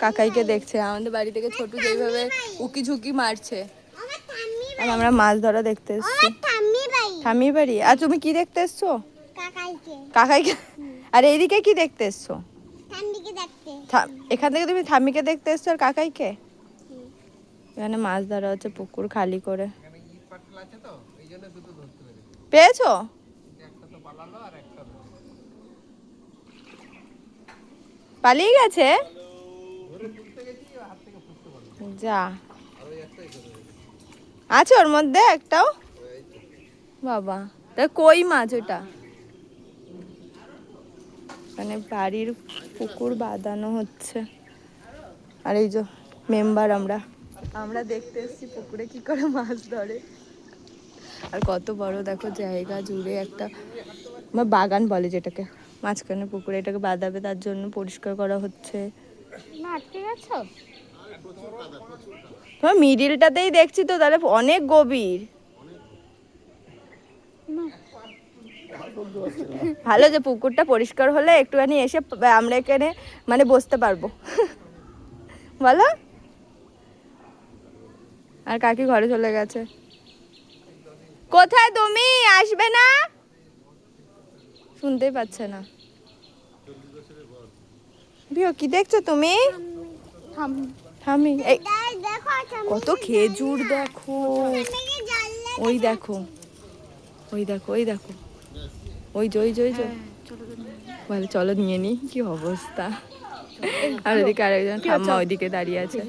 কাকাইকে দেখছে। আমাদের বাড়ি থেকে ছোট যেইভাবে উকি ঝুঁকি মারছে। আর আমরা মাছ ধরা দেখতে এসেছি। ঠাম্মি বাড়ি। আর তুমি কি দেখতে এসছো? কাকাইকে। আর এইদিকে কি দেখতে এসছো? এখান থেকে তুমি ঠাম্মিকে দেখতে এসছো আর কাকাইকে? এখানে মাছ ধরা হচ্ছে, পুকুর খালি করে। পেয়েছো? পালিয়ে গেছে? যা, আছে ওর মধ্যে একটাও? বাবা, কই মাছ ওটা? মানে বাড়ির পুকুর বাঁধানো হচ্ছে। আর এই যে মেম্বার আমরা দেখতে এসেছি পুকুরে কি করে মাছ ধরে। আর কত বড় দেখো জায়গা জুড়ে একটা বাগান বলে যেটাকে, মাঝখানে পুকুরে এটাকে বাঁধাবে, তার জন্য পরিষ্কার করা হচ্ছে। তোমার মিডিলটাতেই দেখছি তো, তাহলে অনেক গভীর। ভালো যে পুকুরটা পরিষ্কার হলে একটুখানি এসে আমরা এখানে মানে বসতে পারবো। বলো। আর কাকি ঘরে চলে গেছে। কোথায় তুমি? আসবে না? শুনতেই পাচ্ছে না। বিও কি দেখছো তুমি? থামি। কত খেজুর দেখো। ওই দেখো, ওই দেখো, ওই দেখো, ওই যে, ওই যে, ওই যে। বলে চলো নিয়ে নি। কি অবস্থা। আর ওইদিকে আরেকজন ঠাম্মা ওইদিকে দাঁড়িয়ে আছে।